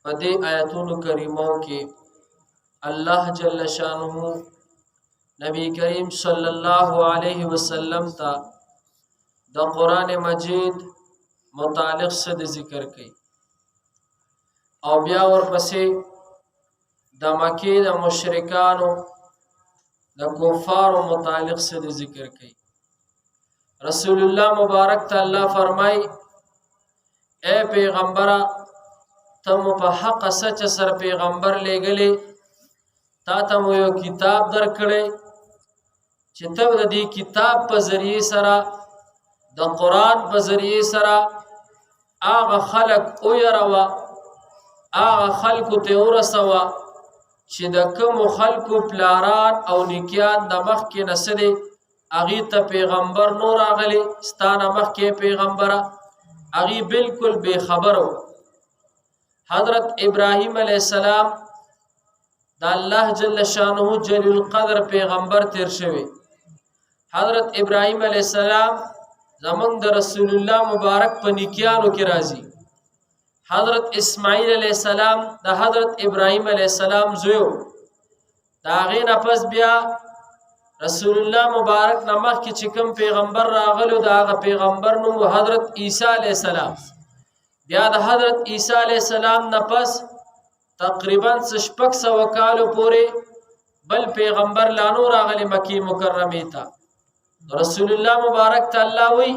پدې آیاتونو کریمو کې الله جل شانه نبی کریم صلی الله علیه وسلم ته د قران مجید متعلق څه ذکر کړي او بیا ورپسې د مکې د مشرکانو د کفارو متعلق څه ذکر کړي. رسول الله مبارک ته الله فرمای اے پیغمبره تم په حق سچ سر پیغمبر لګلې تا ته یو کتاب درکړې چې ته د دې کتاب په ذریعے سره د قران په ذریعے سره هغه خلق او يروا هغه خلق ته ورسوا چې د کوم خلقو پلاران او نیکیان د مخ کې نسدي اغي ته پیغمبر نور اغلی ستانه مخ کې پیغمبره اغي بالکل بے خبرو. حضرت ابراهیم علیہ السلام د الله جل شانه جلیل القدر پیغمبر تیر شوی. حضرت ابراهیم علیہ السلام زمونږ د رسول الله مبارک په نیکیانو کې راځي. حضرت اسماعیل علیہ السلام د حضرت ابراهیم علیہ السلام زوی دا غین پس بیا رسول الله مبارک نمخ کې چې کوم پیغمبر راغلو دا هغه پیغمبر نوم حضرت عیسی علیہ السلام. بیا د حضرت عیسی علیہ السلام نه پس تقریبا 600 کالو پورې بل پیغمبر لا نور راغلی مکی مکرمه ته. رسول الله مبارک ته الله وی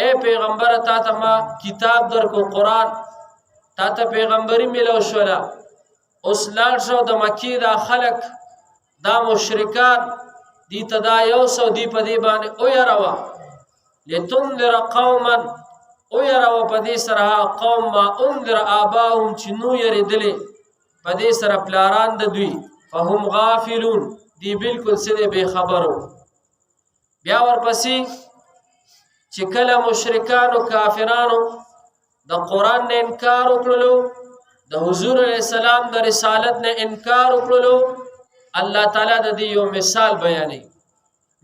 اے پیغمبر تا ته ما کتاب درکو قران تا ته پیغمبري ملو شولا اوس لاړ شو د مکی دا خلق دا مشرکان دی تدا یو سو دی پدی باندې او يروا لتنذر قوما او يروا پدی سره قوم ما انذر اباهم چې نو يریدلې پدی سره پلاران د دوی فهم غافلون دی بالکل سره بے خبرو. بیا ورپسې چې کله مشرکان او کافرانو د قران نه انکار وکړلو د حضور علیہ السلام د رسالت نه انکار وکړلو الله تعالی د دې یو مثال بیانې.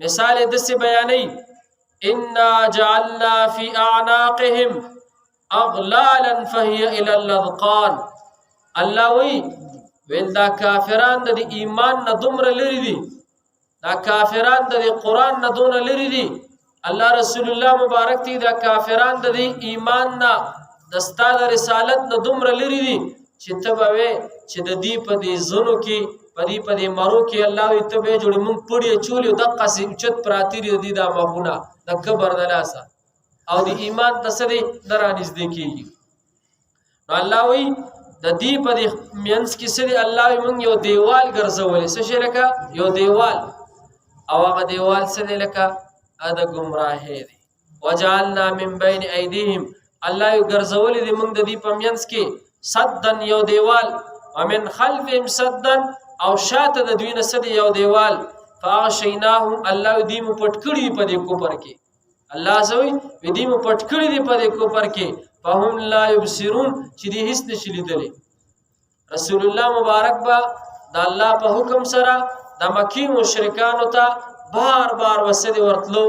مثال د څه بیانې ان جعلنا فی اعناقهم اغلالا فهي الى الاذقان. الله وی ول دا کافران د ایمان نه دومره لري دي دا کافران د قران نه دون لري دي. الله رسول الله مبارک تی دا کافران د ایمان نه د ستاد رسالت نه دومره لري دي چې تبوي چې د دې په دې زونو کې په دې مرو کې الله وي تبه جوړ مونږ پړې چولې د قسم چت پراتی دي دا مخونه د کبر د لاسه او د ایمان تسری درانځ دي کیږي. نو الله وي د دې په دې مینس کې سری الله وي مونږ یو دیوال ګرځولې څه شي لکه یو دیوال او هغه دیوال سره لکه اده گمراهی دی. وجعلنا من بین ایدیهم الله یو ګرځولې دي مونږ د دې په مینس کې صدن یو دیوال ومن خلفهم صدن او شاته د دوی نه سد یو دیوال فاغشیناهم الله دې مو پټکړی په دې کوپر کې الله زوی دې مو پټکړی دې په دې کوپر کې فهم لا یبصرون چې دې هیڅ نشي لیدلې. رسول الله مبارک با د الله په حکم سره د مکی مشرکانو ته بار بار وسدي ورتلو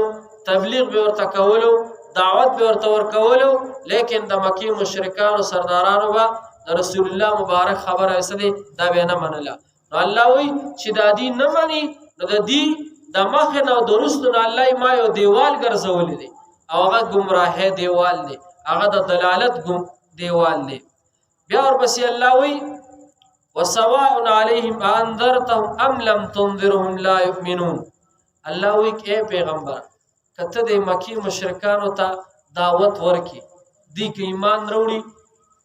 تبلیغ به ورته کولو دعوت به ورته ورکولو لیکن د مکی مشرکانو سردارانو با رسول الله مبارک خبره وسدي دا به نه منله. نو الله وی چې دا دین نه مانی نو د دې د مخ نه درست نه الله ما یو دیوال ګرځولې دي او هغه گمراهه دیوال دی هغه د دلالت دیوال دی. بیا ورپسې الله وی وسواء علیهم انذرتهم ام لم تنذرهم لا یؤمنون. الله وی اے پیغمبر کته د مکی مشرکانو ته دعوت ورکی دی که ایمان وروړي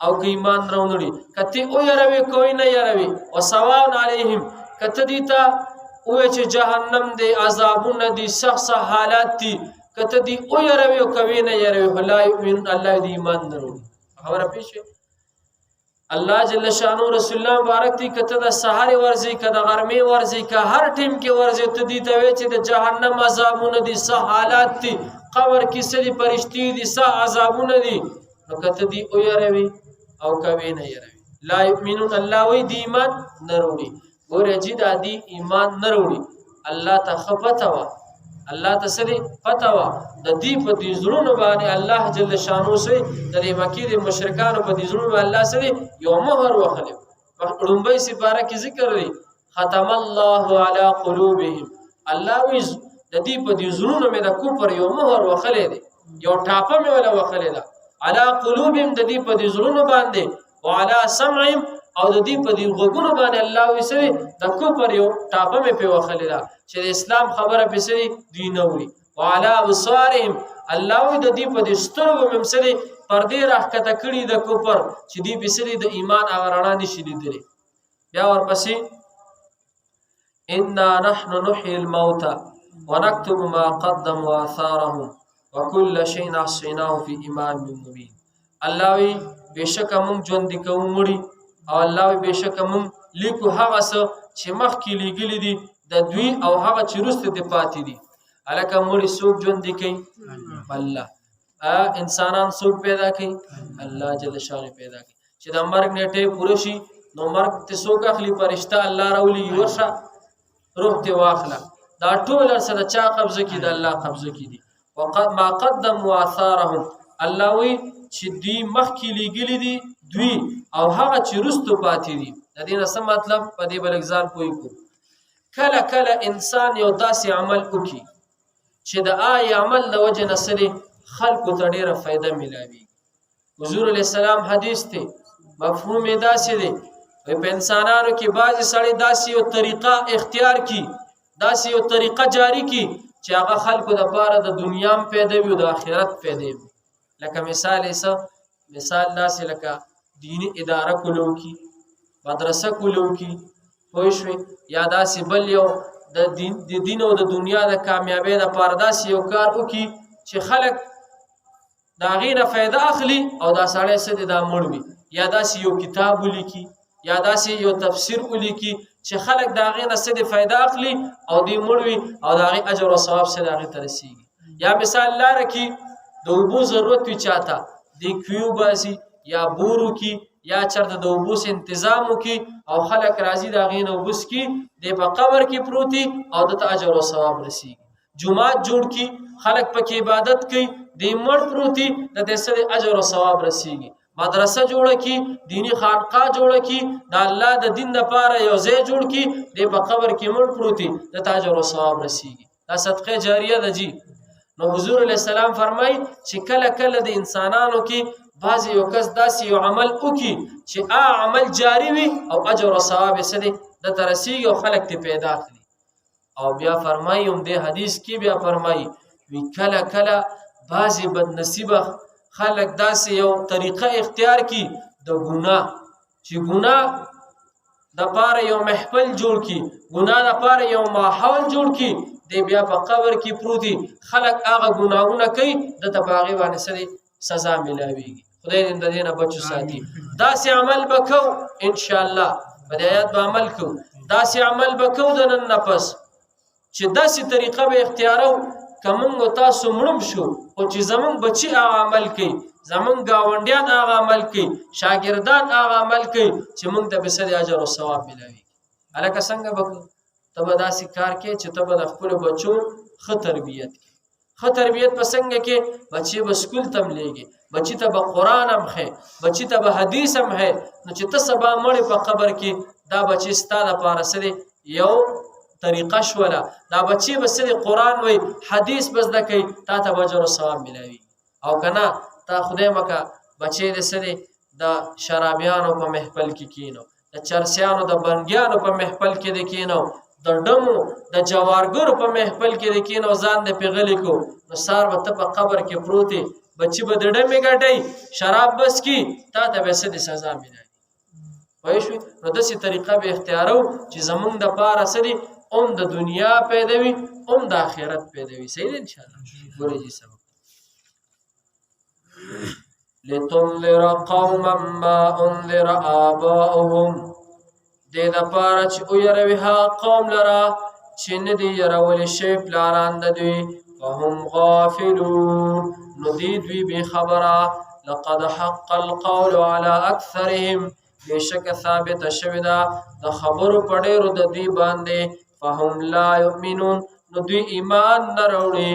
او که ایمان وروړي کته او يروي کوئی نه يروي وسواء علیهم کته دی ته او چې جهنم دی عذابونه دی سخت حالات دي کته دی او يروي او کوي نه يروي لا یؤمن الله دی ایمان وروړي. خبره پیښه الله جل شانو رسول الله مبارک دی کته د سحر ورزي کده غرمه ورزي که هر ټیم کې ورزي ته دی ته چې د جهنم عذابونه دي سه حالات دي قبر کې سړي پرشتي دي سه عذابونه دي نو کته دی او يروي او کوي نه يروي لا یؤمنون الله وی دی ایمان نه وروړي ګوره چې د دې ایمان نه وروړي الله ته خپته وا الله تسلی پتا وا د دې په دې زړونو باندې الله جل شانو سي د مکې د مشرکانو په دې زړونو باندې الله سره یو مهر وخلې لومبۍ سپاره کې ذکر دی ختم الله علی قلوبهم الله وز د دې په دې زړونو مې د کفر یو مهر وخلې دی یو ټاپه مې ولا وخلې ده علی قلوبهم د دې په دې زړونو باندې وعلى سمعهم او د دې په دې غوګونو باندې الله وسوي د کفر یو ټاپه مې په وخلې ده چې د اسلام خبره په سری دی نه وي وعلى ابصارهم الله وي د دې په دې سترګو مې سری پردې راکته کړي د کفر چې دې په سری د ایمان اغرانه نشي لیدلې بیا ورپسې انا نحن نحيي الموتى ونكتب ما قدموا واثارهم وكل شيء احصيناه في امام مبين الله وي بشک موږ ژوند کوو مړي او الله وي بشک موږ لیکو هغه څه چې مخکې لګلې دي د دوی او هغه چې وروسته دي پاتې دي الکه مړي څوک ژوند کوي الله انسانان څوک پیدا کوي الله جل شانه پیدا کوي چې د مرګ نیټه پوره شي نو مرګ ته څوک اخلي فرشتہ الله راولي ورشه روح ته واخله دا ټول سره چا قبضه کی د الله قبضه کی دي وقد ما قدم واثارهم الله وی چې دی مخکې لګلی دي دوی او هغه چې رستو پاتې دي د دې څه مطلب په دې بل ځان پوي کو کله کله انسان یو داسې عمل وکي چې د آی عمل د وجه نسلي خلقو ته ډیره فائدہ ملاوي حضور علیہ السلام حدیث ته مفهوم یې داسې دی په انسانانو کې بعضی سړی داسې یو طریقه اختیار کی داسې یو طریقه جاری کی چې هغه خلقو د پاره د دنیا هم پیدا وي او د آخرت پیدا وي لکه مثال داسې لکه دینی اداره کولو کی مدرسه کولو کی پوه شوې یا داسې بل یو د دین او د دنیا د کامیابی د پاره داسې یو کار وکي چې خلک دا غینه فائدہ اخلي او دا سړی څه دا مړوي یا داسې یو کتاب ولیکي یا داسې یو تفسیر ولیکي چې خلک دا غینه څه فائدہ اخلي او دی مړوي او دا غي اجر او ثواب څه دا غي ترسيږي یا مثال لاره کې د وبو ضرورت وي چاته دی کیو باسي یا بورو کې یا چرته د وبو تنظیم کې او خلک راضي دا غینه وبس کې د په قبر کې پروتي او د اجر او ثواب رسيږي جمعات جوړ کې خلق پکې عبادت کوي د مړ پروتي د دې سره اجر او ثواب رسیږي مدرسه جوړه کی دینی خانقاه جوړه کی د الله د دین لپاره یو ځای جوړ کی د په قبر کې مړ پروتي د اجر او ثواب رسیږي دا صدقه جاریه ده جی نو حضور علیہ السلام فرمای چې کله کله د انسانانو کې بعضی یو کس داسې یو عمل وکي چې عمل جاری وي او اجر او ثواب یې سره د ترسیږي او خلق ته پیدا کړي او بیا فرمایي هم د حدیث کې بیا فرمایي وی کله کله بعضی بد نصیبه خلق داسې یو طریقه اختیار کی د ګناه چې ګناه د پاره یو محفل جوړ کی ګناه د پاره یو ماحول جوړ کی دی بیا په قبر کې پروتي خلق هغه ګناهونه کوي د تباغي باندې سره سزا ملاويږي خدای دې د دې نه بچو ساتي داسې عمل وکاو ان شاء الله په آیات به عمل کو داسې عمل وکاو د نن نفس چې داسې طریقه به اختیارو کومنګ تاسو مړم شو او چې زمون بچي هغه عمل کوي زمون گاونډیان هغه عمل کوي شاګردان هغه عمل کوي چې موږ ته به سړي اجر او ثواب ملوي الکه څنګه وکړو تبه داسې کار کې چې تبه د خپل بچو ښه تربیت کې ښه تربیت پسنګ کې بچي به سکول تم لېږي بچي ته به قران هم ہے بچي ته به حدیث هم ہے نو چې ته سبا مړ په قبر کې دا بچي ستاده لپاره سره یو طریقه شولا دا بچي بسره قران وای حدیث بس دکې تا ته اجر او ثواب ملوي او کنه تا خدای مکه بچي د سره د شرابيانو په محفل کې کینو د چرسیانو د بنګیانو په محفل کې د کینو د ډمو د جوارګرو په محفل کې د کینو ځان د پیغلې کو نو سار وته په قبر کې پروتي بچي به د ډمې ګټي شراب بس کی تا ته به څه سزا ملوي وای شو نو داسې طریقه به اختیارو چې زمونږ د پاره سره د دنیا پیدا وي د آخرت پیدا وي صحیح ان شاء الله ګورې جی سبق لتنذر قوما ما انذر آباؤهم دې د پاره چې او يروي ها قوم لرا چې نه دی يرول شي پلاران د دوی وهم غافلون نو دوی به خبره لقد حق القول على اكثرهم بشک ثابت شوی دا د خبرو پډېرو د دوی باندې فهم لا يؤمنون نو دوی ایمان نه راوړي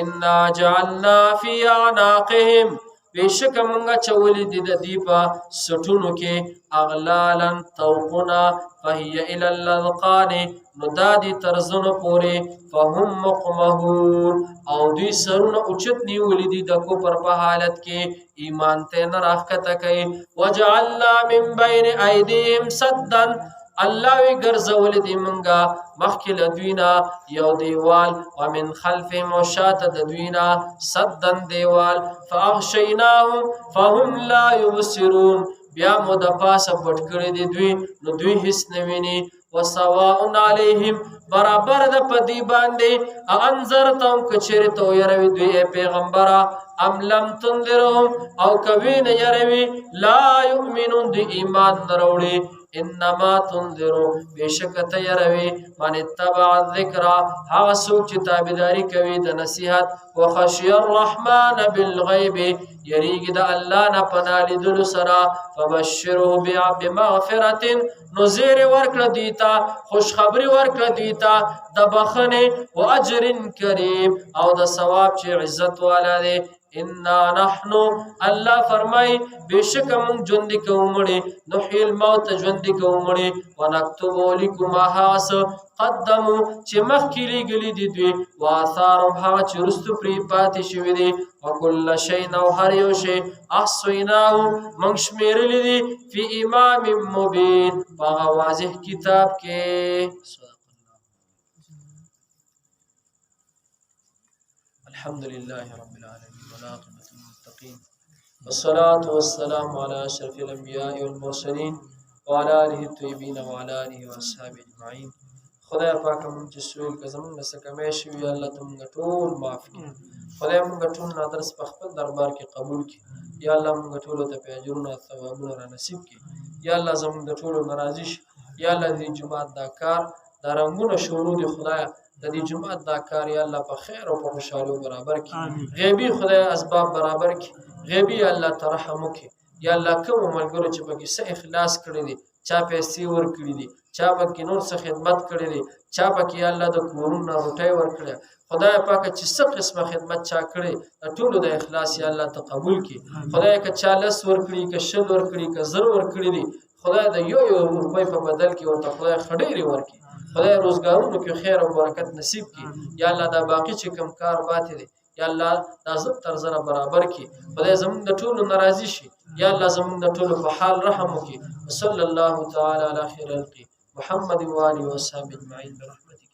انا جعلنا فی اعناقهم بشک مونږه چولې دي د دې په سټونو کې اغلالا توقنا فهي الى الاذقان نو دادی ترزنو پورې فهم مقمحون او دوی سرونه اوچت نیولې دي د کوپر په حالت کې ایمان ته نه راښکته کوي وجعلنا من بین ایدیهم سدا الله وی ګرځولې دي مونږه مخکې له دوینا یو دیوال ومن خلفهم وشاته د دوینا سدن دیوال فاغشیناهم فهم لا یبصرون بیا مو د پاسه پټ کړی دي دوی نو دوی هیڅ نه ویني وسواء علیهم برابر د پدی باندې انذرتم کچری تو يروي دوی پیغمبره ام لم تنذرهم او کوي نه يروي لا يؤمنون دی ایمان دروړي انما تنذروا بشکته يروي من اتبع الذکر هغه څوک چې تابعداري کوي د نصيحت وخشي الرحمن بالغيب یریږي د الله نه پناه لیدلو سره فبشره بمغفرة نذیر ورکړه دیتا خوشخبری ورکړه دیتا د بخنه او اجر کریم او د ثواب چې عزت والا دی انا نحنو الله فرمای بشک من ژوند کومړي نحیل موت ژوند کومړي ونكتب لكم هاس قدموا چې مخکې لګلې دي دوی واثارهم هغه چې رستو پری پاتې شوی دي وکل شی نو هر یو شی احصیناه من شمیرلې دي فی امام مبین په واضح کتاب کې الحمد لله رب العالمين والعاقبة للمتقين والصلاة والسلام على أشرف الأنبياء والمرسلين وعلى آله الطيبين وعلى آله وأصحابه أجمعين خدای پاک مونږ چې سویل که زمونږ نه څه کمی شوي الله ته مونږ ټول معاف کړي خدای مونږ ټول نادرس په خپل دربار کې قبول کړي یا الله مونږ ټولو ته په اجرونه ثوابونه را نصیب کړي یا الله زمونږ د ټولو نه راضي شي یا الله دې جومات دا کار دا رنګونه شروع دي خدایه د دې جمعه دا کار یا الله په خیر او په خوشحالي برابر کړي غیبی خدای اسباب برابر کړي غیبی الله ترحم وکړي یا الله کوم ملګرو چې پکې څه اخلاص کړی دي چا پیسې ورکړي دي چا پکې نور څه خدمت کړی دي چا پکې الله د کورونو روټۍ ورکړي خدای پاک چې څه قسمه خدمت چا کړي ټولو د اخلاص یا الله ته قبول کړي خدای که چا لس ورکړي که شل ورکړي که زر ورکړي دي خدای د یو روپۍ په بدل کې ورته خدای خډېرې ورکړي خدای روزګارونو کې خیر او برکت نصیب کړي یا الله دا باقی چې کم کار باته دي یا الله دا زب تر زره برابر کړي خدای زموږ د ټولو ناراضي شي یا الله زموږ د ټولو په حال رحم وکړي صلی الله تعالی علی خیر الخلق محمد و آله و صحبه اجمعین برحمتک